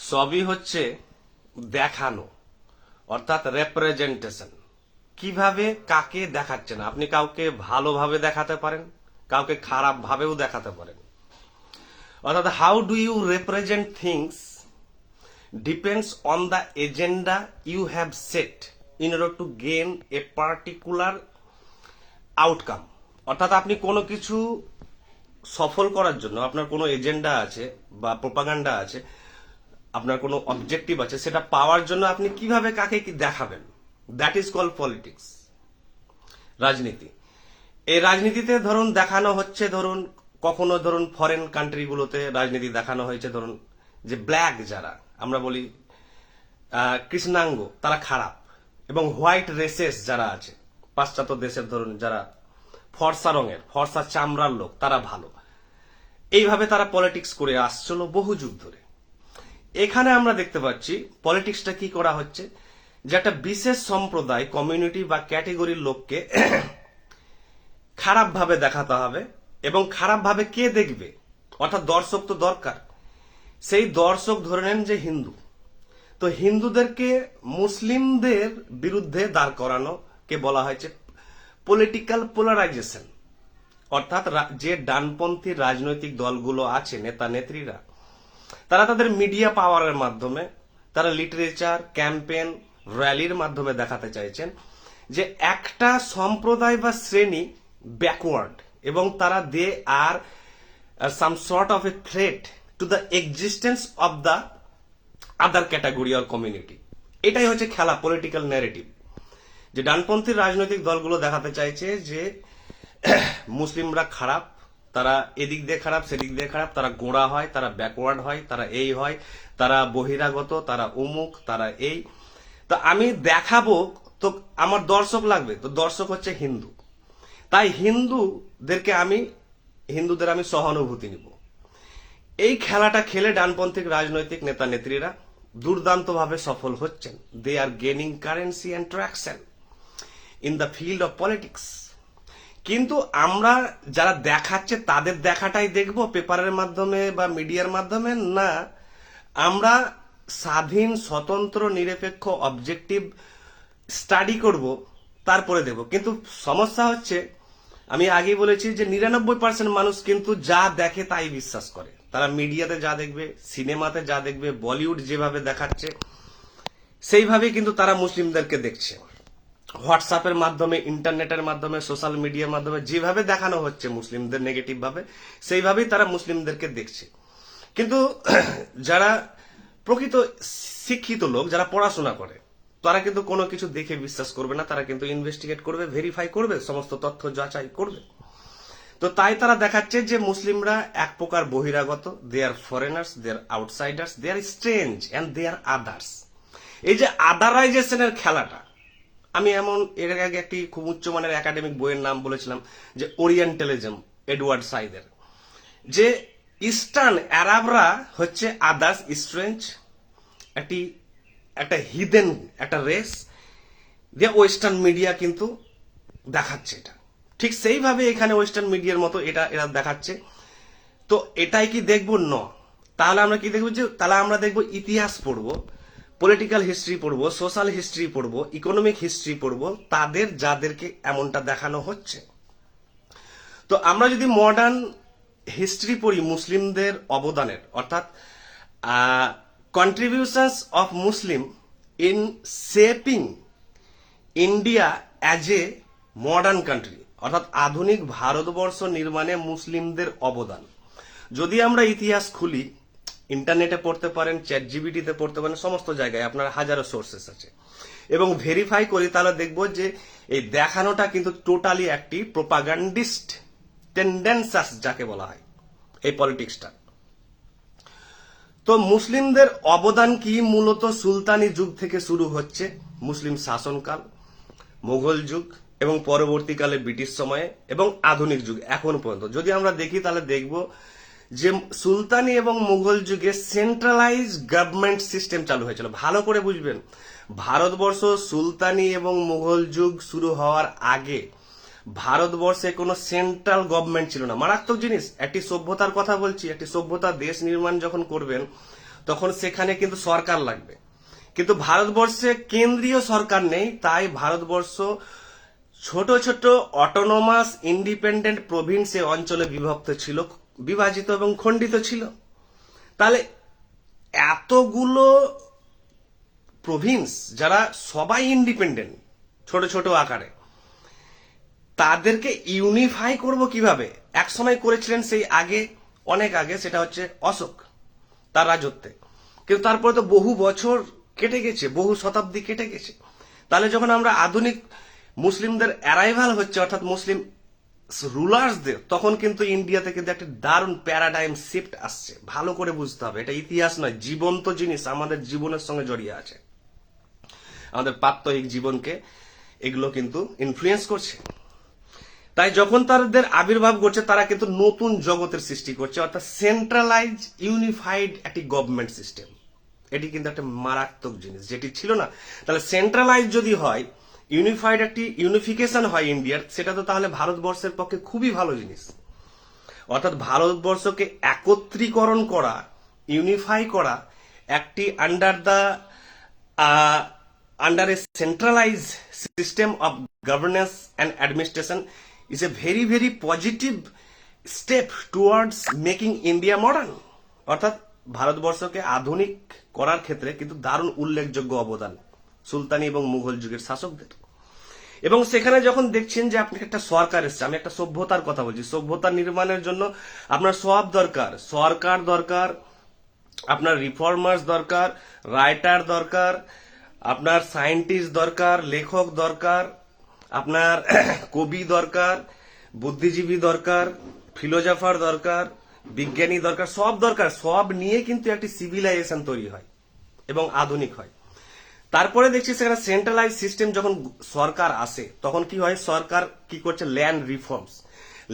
সবই হচ্ছে দেখানো, অর্থাৎ রেপ্রেজেন্টেশন। কিভাবে কাকে দেখাচ্ছেন, আপনি কাউকে ভালোভাবে দেখাতে পারেন, কাউকে খারাপ ভাবেও দেখাতে পারেন। অর্থাৎ how do you represent things depends on the agenda you have set in order to gain a particular outcome. অর্থাৎ আপনি কোনো কিছু সফল করার জন্য আপনার কোনো এজেন্ডা আছে বা প্রোপাগান্ডা আছে, আপনার কোনো অবজেক্টিভ আছে, সেটা পাওয়ার জন্য আপনি কিভাবে কাকে কি দেখাবেন, দ্যাট ইজ কল পলিটিক্স, রাজনীতি। এই রাজনীতিতে ধরুন দেখানো হচ্ছে, ধরুন কখনো ধরুন ফরেন কান্ট্রিগুলোতে রাজনীতি দেখানো হয়েছে, ধরুন যে ব্ল্যাক যারা আমরা বলি কৃষ্ণাঙ্গ তারা খারাপ, এবং হোয়াইট রেসেস যারা আছে পাশ্চাত্য দেশের ধরুন যারা ফর্সা রঙের ফর্সা চামড়ার লোক তারা ভালো। এইভাবে তারা পলিটিক্স করে আসছিল বহু যুগ ধরে। এখানে আমরা দেখতে পাচ্ছি পলিটিক্সটা কি করা হচ্ছে, যে একটা বিশেষ সম্প্রদায়, কমিউনিটি বা ক্যাটেগরির লোককে খারাপ ভাবে দেখাতে হবে, এবং খারাপ ভাবে কে দেখবে, অর্থাৎ দর্শক তো দরকার। সেই দর্শক ধরে নেন যে হিন্দু, তো হিন্দুদেরকে মুসলিমদের বিরুদ্ধে দাঁড় করানো কে বলা হয়েছে পলিটিক্যাল পোলারাইজেশন। অর্থাৎ যে ডানপন্থী রাজনৈতিক দলগুলো আছে, নেতা নেত্রীরা, তারা তাদের মিডিয়া পাওয়ারের মাধ্যমে, তারা লিটারেচার, ক্যাম্পেন, র্যালির মাধ্যমে দেখাতে চাইছেন যে একটা সম্প্রদায় বা শ্রেণী ব্যাকওয়ার্ড, এবং তারা they are some sort of a threat to the existence of the other category or community. এটাই হচ্ছে খেলা, পলিটিক্যাল ন্যারেটিভ, যে ডানপন্থী রাজনৈতিক দলগুলো দেখাতে চাইছে যে মুসলিমরা খারাপ, তারা এদিক দিয়ে খারাপ, সেদিক দিয়ে খারাপ, তারা গোঁড়া হয়, তারা ব্যাকওয়ার্ড হয়, তারা এই হয়, তারা বহিরাগত, তারা অমুক, তারা এই। তো আমি দেখাবো, তো আমার দর্শক লাগবে, তো দর্শক হচ্ছে হিন্দু, তাই হিন্দুদের আমি সহানুভূতি নিব। এই খেলাটা খেলে ডানপন্থী রাজনৈতিক নেতা নেত্রীরা দুর্দান্ত ভাবে সফল হচ্ছেন। They are gaining currency and traction in the field of politics. কিন্তু আমরা যারা দেখাচ্ছে তাদের দেখাটাই দেখবো পেপারের মাধ্যমে বা মিডিয়ার মাধ্যমে, না আমরা স্বাধীন, স্বতন্ত্র, নিরপেক্ষ, অবজেক্টিভ স্টাডি করব, তারপরে দেব। কিন্তু সমস্যা হচ্ছে, আমি আগেই বলেছি যে 99% মানুষ কিন্তু যা দেখে তাই বিশ্বাস করে। তারা মিডিয়াতে যা দেখবে, সিনেমাতে যা দেখবে, বলিউড যেভাবে দেখাচ্ছে সেইভাবেই কিন্তু তারা মুসলিমদেরকে দেখছে। হোয়াটসঅ্যাপের মাধ্যমে, ইন্টারনেটের মাধ্যমে, সোশ্যাল মিডিয়ার মাধ্যমে যেভাবে দেখানো হচ্ছে মুসলিমদের নেগেটিভ ভাবে, সেইভাবেই তারা মুসলিমদেরকে দেখছে। কিন্তু যারা প্রকৃত শিক্ষিত লোক, যারা পড়াশোনা করে, তারা কিন্তু কোনো কিছু দেখে বিশ্বাস করবে না, তারা কিন্তু ইনভেস্টিগেট করবে, ভেরিফাই করবে, সমস্ত তথ্য যাচাই করবে। তো তাই তারা দেখাচ্ছে যে মুসলিমরা এক প্রকার বহিরাগত, they are foreigners, they are outsiders, they are strange and they are others. এই যে আদারাইজেশনের খেলাটা, আমি এর আগে একটি খুব উচ্চমানের একাডেমিক বইয়ের নাম বলেছিলাম, যে ওরিয়েন্টালিজম, এডওয়ার্ড সাইদের, যে ইস্টার্ন আরবরা হচ্ছে আদার্স, স্ট্রেঞ্জ, একটা হিডেন একটা রেস, দিয়ে ওয়েস্টার্ন মিডিয়া কিন্তু দেখাচ্ছে এটা। ঠিক সেইভাবে এখানে ওয়েস্টার্ন মিডিয়ার মতো এরা দেখাচ্ছে। তো এটাই কি দেখবো? ন। তাহলে আমরা কি দেখবো? যে তাহলে আমরা দেখবো ইতিহাস পড়বো, পলিটিক্যাল হিস্ট্রি পড়বো, সোশ্যাল হিস্ট্রি পড়বো, ইকোনমিক হিস্ট্রি পড়বো, তাদের যাদেরকে এমনটা দেখানো হচ্ছে। তো আমরা যদি মডার্ন হিস্ট্রি পড়ি মুসলিমদের অবদানের, অর্থাৎ contributions of Muslim in shaping India as a modern country, অর্থাৎ আধুনিক ভারতবর্ষ নির্মাণে মুসলিমদের অবদান, যদি আমরা ইতিহাস খুলি, ইন্টারনেটে পড়তে পারেন, চ্যাট জিপিটিতে পড়তে পারেন, সমস্ত জায়গায় আপনার হাজারো সোর্সেস আছে, এবং ভেরিফাই করি, তাহলে দেখবো যে এই দেখানোটা কিন্তু টোটালি একটি প্রোপাগান্ডিস্ট টেন্ডেন্সাস যাকে বলা হয়, এই পলিটিক্সটা। তো মুসলিমদের অবদান কি? মূলত সুলতানি যুগ থেকে শুরু হচ্ছে, মুসলিম শাসনকাল, মুঘল যুগ, এবং পরবর্তীকালে ব্রিটিশ সময়ে, এবং আধুনিক যুগ এখন পর্যন্ত যদি আমরা দেখি, তাহলে দেখব যে সুলতানি এবং মুঘল যুগে সেন্ট্রালাইজ গভর্নমেন্ট সিস্টেম চালু হয়েছিল। ভালো করে বুঝবেন, ভারতবর্ষ সুলতানি এবং মুঘল যুগ শুরু হওয়ার আগে ভারতবর্ষে কোনো সেন্ট্রাল গভর্নমেন্ট ছিল না। মারাত্মক জিনিস। একটি সভ্যতার কথা বলছি, একটি সভ্যতা দেশ নির্মাণ যখন করবেন, তখন সেখানে কিন্তু সরকার লাগবে। কিন্তু ভারতবর্ষে কেন্দ্রীয় সরকার নেই, তাই ভারতবর্ষ ছোট ছোট অটোনোমাস ইন্ডিপেন্ডেন্ট প্রভিন্সে অঞ্চলে বিভক্ত ছিল, বিভাজিত এবং খণ্ডিত ছিল। তাহলে এতগুলো প্রভিন্স যারা সবাই ইন্ডিপেন্ডেন্ট ছোট ছোট আকারে, তাদেরকে ইউনিফাই করব কিভাবে? এক সময় করেছিলেন সেই আগে, অনেক আগে, সেটা হচ্ছে অশোক তার রাজত্বে। কিন্তু তারপরে তো বহু বছর কেটে গেছে, বহু শতাব্দী কেটে গেছে। তাহলে যখন আমরা আধুনিক মুসলিমদের অ্যারাইভাল হচ্ছে, অর্থাৎ মুসলিম রুলার্সদের, তখন কিন্তু ইন্ডিয়াতে কিন্তু একটা দারুণ প্যারাডাইম শিফট আসছে। ভালো করে বুঝতে হবে, এটা ইতিহাস নয়, জীবন্ত জিনিস, আমাদের জীবনের সঙ্গে জড়িয়ে আছে, আমাদের প্রাত্যহিক জীবনকে এগুলো কিন্তু ইনফ্লুয়েন্স করছে। তাই যখন তাদের আবির্ভাব করছে, তারা কিন্তু নতুন জগতের সৃষ্টি করছে, অর্থাৎ সেন্ট্রালাইজ ইউনিফাইড একটি গভর্নমেন্ট সিস্টেম। এটি কিন্তু একটা মারাত্মক জিনিস, যেটি ছিল না। তাহলে সেন্ট্রালাইজ যদি হয়, ইউনিফাইড একটি ইউনিফিকেশন হয় ইন্ডিয়ার, সেটা তো তাহলে ভারতবর্ষের পক্ষে খুবই ভালো জিনিস। অর্থাৎ ভারতবর্ষকে একত্রীকরণ করা, ইউনিফাই করা, একটি under A centralise system of governance and administration is a very very positive step towards making India modern। অর্থাৎ ভারতবর্ষকে আধুনিক করার ক্ষেত্রে কিন্তু দারুণ উল্লেখযোগ্য অবদান সুলতানি এবং মুঘল যুগের শাসকদের। এবং সেখানে যখন দেখছেন যে আপনি একটা সরকার এসছে, আমি একটা সভ্যতার কথা বলছি, সভ্যতা নির্মাণের জন্য আপনার সব দরকার, সরকার দরকার, আপনার রিফর্মার্স দরকার, রাইটার দরকার, আপনার সায়েন্টিস্ট দরকার, লেখক দরকার, আপনার কবি দরকার, বুদ্ধিজীবী দরকার, ফিলোজফার দরকার, বিজ্ঞানী দরকার, সব দরকার। সব নিয়ে কিন্তু একটি সিভিলাইজেশন তৈরি হয় এবং আধুনিক হয়। তারপরে দেখছি সেখানে সেন্ট্রালাইজ সিস্টেম যখন সরকার আসে, তখন কি হয়? সরকার কি করছে? Land reforms.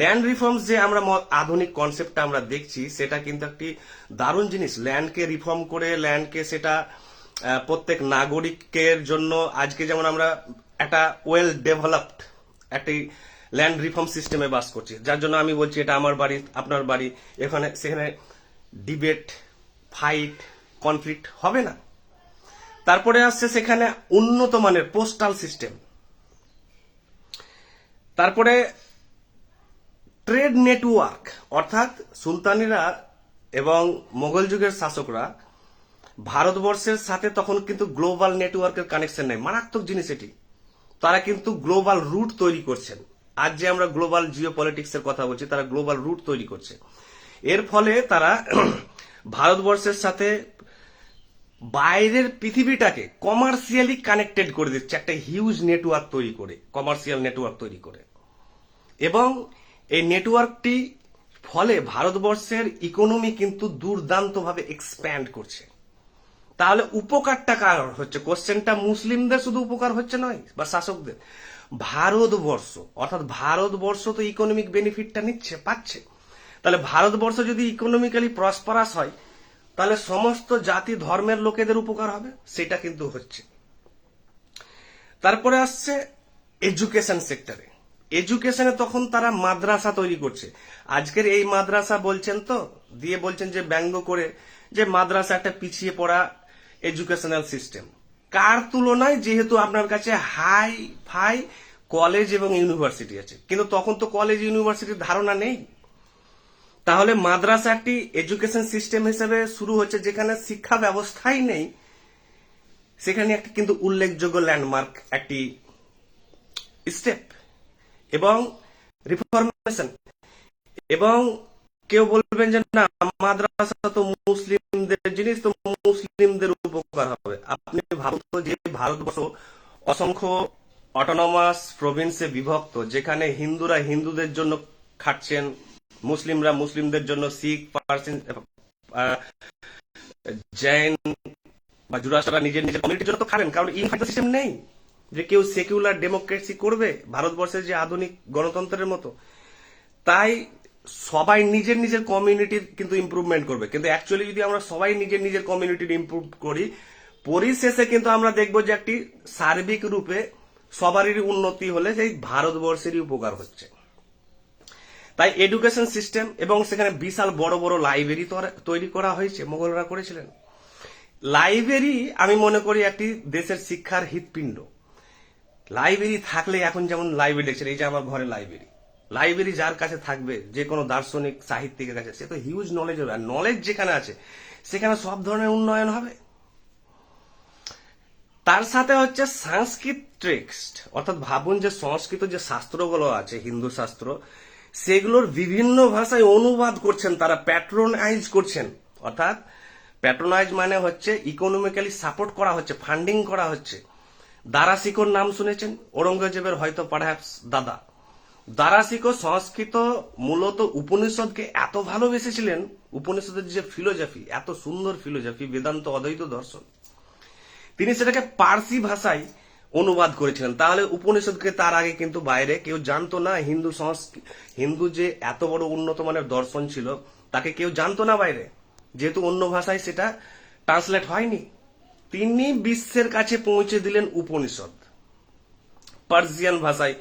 ল্যান্ড রিফর্মস যে আমরা আধুনিক কনসেপ্টটা আমরা দেখছি, সেটা কিন্তু একটি দারুণ জিনিস। ল্যান্ডকে রিফর্ম করে, ল্যান্ডকে সেটা প্রত্যেক নাগরিকের জন্য, আজকে যেমন আমরা একটা ওয়েল ডেভেলপড একটি ল্যান্ড রিফর্ম সিস্টেমে বাস করছি, যার জন্য আমি বলছি এটা আমার বাড়ি, আপনার বাড়ি, এখানে সেখানে ডিবেট, ফাইট, কনফ্লিক্ট হবে না। তারপরে আসছে সেখানে উন্নত মানের পোস্টাল সিস্টেম। তারপরে ট্রেড নেটওয়ার্ক, অর্থাৎ সুলতানিরা এবং মোগল যুগের শাসকরা ভারতবর্ষের সাথে তখন কিন্তু গ্লোবাল নেটওয়ার্কের কানেকশন নেই। মারাত্মক জিনিস এটি। তারা কিন্তু গ্লোবাল রুট তৈরি করছেন। আজ যে আমরা গ্লোবাল জিও পলিটিক্সের কথা বলছি, তারা গ্লোবাল রুট তৈরি করছে। এর ফলে তারা ভারতবর্ষের সাথে বাইরের পৃথিবীটাকে কমার্শিয়ালি কানেক্টেড করে দিচ্ছে, একটা হিউজ নেটওয়ার্ক তৈরি করে, কমার্শিয়াল নেটওয়ার্ক তৈরি করে। এবং এই নেটওয়ার্কটি ফলে ভারতবর্ষের ইকোনমি কিন্তু দুর্দান্তভাবে এক্সপ্যান্ড করছে। তাহলে উপকারটা কার হচ্ছে? কোশ্চেনটা মুসলিমদের শুধু উপকার হচ্ছে নয়, বা শাসকদের, ভারতবর্ষ, অর্থাৎ ভারতবর্ষ তো ইকোনমিক বেনিফিটটা নিচ্ছে, পাচ্ছে। তাহলে ভারতবর্ষ যদি ইকোনমিক্যালি প্রসপারাস হয়, তাহলে সমস্ত জাতি ধর্মের লোকেদের উপকার হবে, সেটা কিন্তু হচ্ছে। তারপরে আসছে এডুকেশন সেক্টরে। এডুকেশনে তখন তারা মাদ্রাসা তৈরি করছে। আজকের এই মাদ্রাসা বলছেন তো, দিয়ে বলছেন যে ব্যঙ্গ করে, যে মাদ্রাসা একটা পিছিয়ে পড়া এডুকেশনাল সিস্টেম। কার তুলনায়? যেহেতু আপনার কাছে হাই ফাই কলেজ এবং ইউনিভার্সিটি আছে, কিন্তু তখন তো কলেজ ইউনিভার্সিটির ধারণা নেই। তাহলে মাদ্রাসা একটি এডুকেশন সিস্টেম হিসেবে শুরু হচ্ছে, যেখানে শিক্ষা ব্যবস্থাই নেই, সেখানে একটি কিন্তু উল্লেখযোগ্য ল্যান্ডমার্ক একটি স্টেপ। এবং রিফরমেশন, এবং কেউ বলবেন যে না, মাদ্রাসা তো মুসলিমদের জিনিস, তো মুসলিমদের উপকার হবে। আপনি ভাবতো যে ভারতবর্ষ অসংখ্য অটোনমাস প্রভিন্সে বিভক্ত, যেখানে হিন্দুরা হিন্দুদের জন্য খাটছেন, মুসলিমরা মুসলিমদের জন্য, শিখ, পার্সিয়ান, জৈন বা জুরাসরা নিজের নিজের কমিউনিটির জন্য তো খাবেন, কারণ ইউনিফাইড সিস্টেম নেই যে কেউ সেকুলার ডেমোক্রেসি করবে ভারতবর্ষের যে আধুনিক গণতন্ত্রের মতো। তাই সবাই নিজের নিজের কমিউনিটির কিন্তু ইমপ্রুভমেন্ট করবে। কিন্তু অ্যাকচুয়ালি যদি আমরা সবাই নিজের নিজের কমিউনিটির ইমপ্রুভ করি, পরিশেষে কিন্তু আমরা দেখব যে একটি সার্বিক রূপে সবারই উন্নতি হলে সেই ভারতবর্ষেরই উপকার হচ্ছে। তাই এডুকেশন সিস্টেম, এবং সেখানে বিশাল বড় বড় লাইব্রেরি তৈরি করা হয়েছে, মোগলরা করেছিলেন। লাইব্রেরি আমি মনে করি একটি দেশের শিক্ষার হৃৎপিণ্ড। লাইব্রেরি থাকলে এখন যেমন লাইব্রেরি দেখছেন, এই যে আমার ঘরে লাইব্রেরি, লাইব্রেরি যার কাছে থাকবে, যে কোনো দার্শনিক সাহিত্যিকের কাছে, সে তো হিউজ নলেজ হবে। আর নলেজ যেখানে আছে সেখানে সব ধরনের উন্নয়ন হবে। তার সাথে হচ্ছে সংস্কৃত টেক্সট, অর্থাৎ ভাবুন যে সংস্কৃত যে শাস্ত্রগুলো আছে, হিন্দু শাস্ত্র, সেগুলোর বিভিন্ন ভাষায় অনুবাদ করছেন তারা, প্যাট্রোনাইজ করছেন। অর্থাৎ প্যাট্রোনাইজ মানে হচ্ছে ইকোনমিক্যালি সাপোর্ট করা হচ্ছে, ফান্ডিং করা হচ্ছে। দারাশিকোর নাম শুনেছেন? ঔরঙ্গজেবের হয়তো পারহ্যাপস দাদা। দারাশিকো সংস্কৃত মূলত উপনিষদকে এত ভালোবেসেছিলেন, উপনিষদের যে ফিলোজফি, এত সুন্দর ফিলোজফি, বেদান্ত অদ্বৈত দর্শন, তিনি সেটাকে পার্সি ভাষায় অনুবাদ করেছিলেন। তাহলে উপনিষদকে তার আগে কিন্তু বাইরে কেউ জানতো না। হিন্দু যে এত বড় উন্নত মানের দর্শন ছিল তাকে কেউ জানতো না বাইরে, যেহেতু অন্য ভাষায় সেটা ট্রান্সলেট হয়নি। তিনি বিশ্বের কাছে পৌঁছে দিলেন উপনিষদ, পার্সিয়ান ভাষায়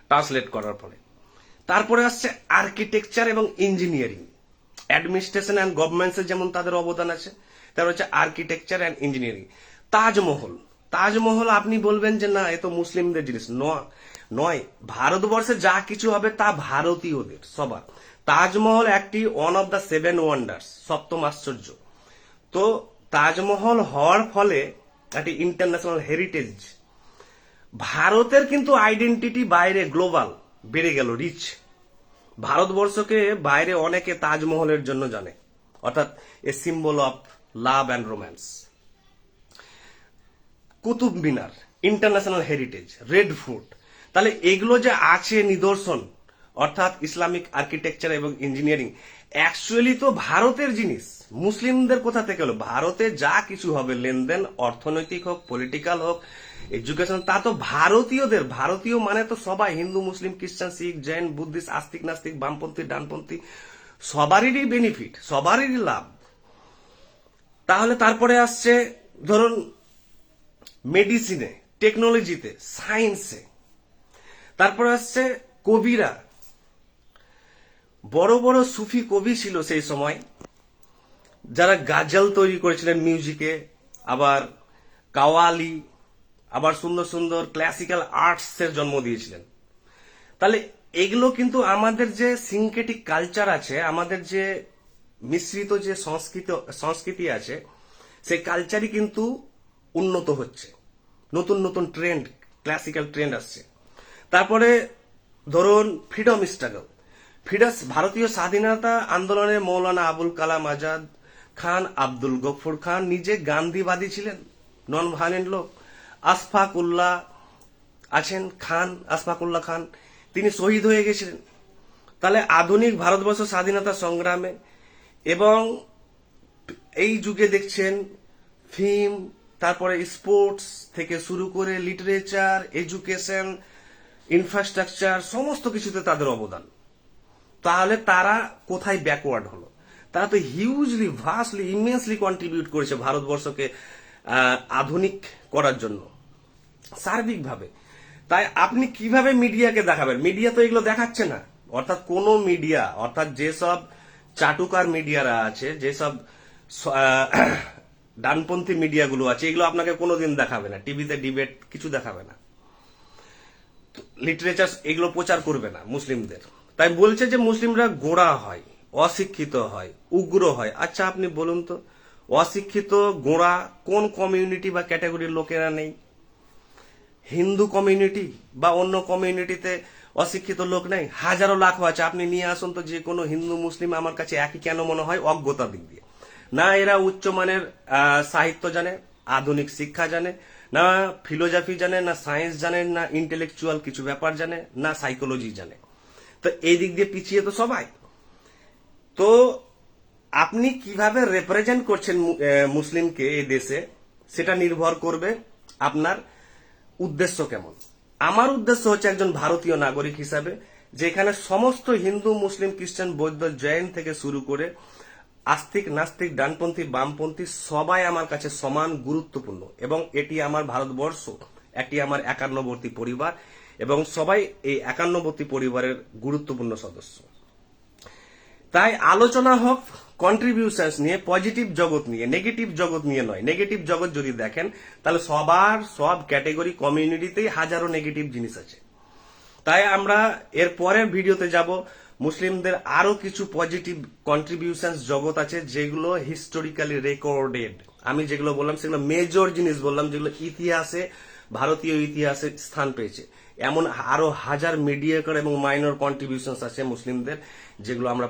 ট্রান্সলেট করার পরে। তারপরে আসছে আর্কিটেকচার এবং ইঞ্জিনিয়ারিং, অ্যাডমিনিস্ট্রেশন অ্যান্ড গভর্নমেন্টসের যেমন তাদের অবদান আছে, তার হচ্ছে architecture and engineering. Taj Mahal, Taj Mahal আপনি বলবেন যে না, এ তো মুসলিমদের জিনিস। নয়, ভারতবর্ষে যা কিছু হবে তা ভারতীয়দের সবার। তাজমহল একটি ওয়ান অফ দ্য 7 ওয়ান্ডার্স, সপ্তম আশ্চর্য। তো তাজমহল হওয়ার ফলে একটি ইন্টারন্যাশনাল হেরিটেজ। ভারতের কিন্তু আইডেন্টিটি বাইরে গ্লোবাল বেড়ে গেল, রিচ। ভারতবর্ষকে বাইরে অনেকে তাজমহলের জন্য জানে, অর্থাৎ a symbol of love and romance. Qutub Minar, international heritage, Red Fort. তাহলে এগুলো যে আছে নিদর্শন, অর্থাৎ ইসলামিক আর্কিটেকচার এবং ইঞ্জিনিয়ারিং, অ্যাকচুয়ালি তো ভারতের জিনিস। মুসলিমদের কোথা থেকে হলো? ভারতে যা কিছু হবে, লেনদেন, অর্থনৈতিক হোক, পলিটিক্যাল হোক, এডুকেশন, তা তো ভারতীয়দের। ভারতীয় মানে তো সবাই, হিন্দু, মুসলিম, খ্রিস্টান, শিখ, জৈন, বুদ্ধিস্ট, আস্তিক, নাস্তিক, বামপন্থী, ডানপন্থী, সবারই বেনিফিট, সবারই লাভ। তাহলে তারপরে আসছে ধরুন মেডিসিনে, টেকনোলজিতে, সায়েন্সে। তারপরে আসছে কবিরা, বড় বড় সুফি কবি ছিল সেই সময়, যারা গাজল তৈরি করেছিলেন মিউজিকে, আবার কাওয়ালি, আবার সুন্দর সুন্দর ক্লাসিক্যাল আর্টস এর জন্ম দিয়েছিলেন। তাহলে এগুলো কিন্তু আমাদের যে সিনকেটিক কালচার আছে, আমাদের যে মিশ্রিত যে সংস্কৃতি আছে, সেই কালচারই কিন্তু উন্নত হচ্ছে। নতুন নতুন ট্রেন্ড, ক্লাসিক্যাল ট্রেন্ড আসছে। তারপরে ধরুন ফ্রিডম স্ট্রাগল, ভারতীয় স্বাধীনতা আন্দোলনে মৌলানা আবুল কালাম আজাদ খান, আব্দুল গফুর খান নিজে গান্ধীবাদী ছিলেন, নন ভায়োলেন্ট লোক। আশফাক উল্লাহ আছেন খান, আশফাক উল্লাহ খান, তিনি শহীদ হয়ে গেছিলেন। তাহলে আধুনিক ভারতবর্ষ স্বাধীনতা সংগ্রামে এবং এই যুগে দেখছেন ফিল্ম, তারপরে স্পোর্টস থেকে শুরু করে লিটারেচার, এডুকেশন, ইনফ্রাস্ট্রাকচার, সমস্ত কিছুতে তাদের অবদান। তাহলে তারা কোথায় ব্যাকওয়ার্ড হলো? তারা তো হিউজলি, ভাস্টলি, ইমেন্সলি কন্ট্রিবিউট করেছে ভারতবর্ষকে আধুনিক করার জন্য সার্বিকভাবে। তাই আপনি কিভাবে মিডিয়াকে দেখাবেন? মিডিয়া তো এগুলো দেখাচ্ছে না। অর্থাৎ কোন মিডিয়া, অর্থাৎ যেসব চাটুকার মিডিয়ারা আছে, যেসব ডানপন্থী মিডিয়াগুলো আছে, এগুলো আপনাকে কোনোদিন দেখাবে না। টিভিতে ডিবেট কিছু দেখাবে না, লিটারেচার এগুলো প্রচার করবে না মুসলিমদের। তাই বলছে যে মুসলিমরা গোঁড়া হয়, অশিক্ষিত হয়, উগ্র হয়। আচ্ছা আপনি বলুন তো, অশিক্ষিত গোঁড়া কোন কমিউনিটি বা ক্যাটাগরির লোকেরা নেই? হিন্দু কমিউনিটি বা অন্য কমিউনিটিতে অশিক্ষিত লোক নেই? হাজারো লাখ আছে। আপনি নিয়ে আসুন তো যে কোনো হিন্দু মুসলিম, আমার কাছে একই কেন মনে হয়? অজ্ঞতার দিক দিয়ে। না এরা উচ্চমানের সাহিত্য জানে, আধুনিক শিক্ষা জানে, না ফিলোজফি জানে, না সায়েন্স জানে, না ইন্টেলেকচুয়াল কিছু ব্যাপার জানে, না সাইকোলজি জানে। তো এই দিক দিয়ে পিছিয়ে তো সবাই। তো আপনি কিভাবে রিপ্রেজেন্ট করছেন মুসলিমকে এই দেশে, সেটা নির্ভর করবে আপনার উদ্দেশ্য কেমন। আমার উদ্দেশ্য হচ্ছে একজন ভারতীয় নাগরিক হিসাবে, যেখানে সমস্ত হিন্দু, মুসলিম, খ্রিস্টান, বৌদ্ধ, জৈন থেকে শুরু করে আস্তিক, নাস্তিক, ডানপন্থী, বামপন্থী, সবাই আমার কাছে সমান গুরুত্বপূর্ণ। এবং এটি আমার ভারতবর্ষ, একটি আমার একান্নবর্তী পরিবার, এবং সবাই এই একান্নবর্তী পরিবারের গুরুত্বপূর্ণ সদস্য। তাই আলোচনা হোক কন্ট্রিবিউশনস নিয়ে, পজিটিভ জগৎ নিয়ে, নেগেটিভ জগৎ নিয়ে নয়। নেগেটিভ জগৎ যদি দেখেন তাহলে সব ক্যাটেগরি কমিউনিটিতেই হাজারো নেগেটিভ জিনিস আছে। তাই আমরা এর পরের ভিডিওতে যাব মুসলিমদের আরো কিছু পজিটিভ কন্ট্রিবিউশনস জগৎ আছে যেগুলো হিস্টোরিক্যালি রেকর্ডেড। আমি যেগুলো বললাম সেগুলো মেজর জিনিস বললাম, যেগুলো ইতিহাসে, ভারতীয় ইতিহাসে স্থান পেয়েছে। এমন আরো হাজার মিডিয়েটর এবং মাইনর কন্ট্রিবিউশনস আছে মুসলিমদের, যেগুলো আমরা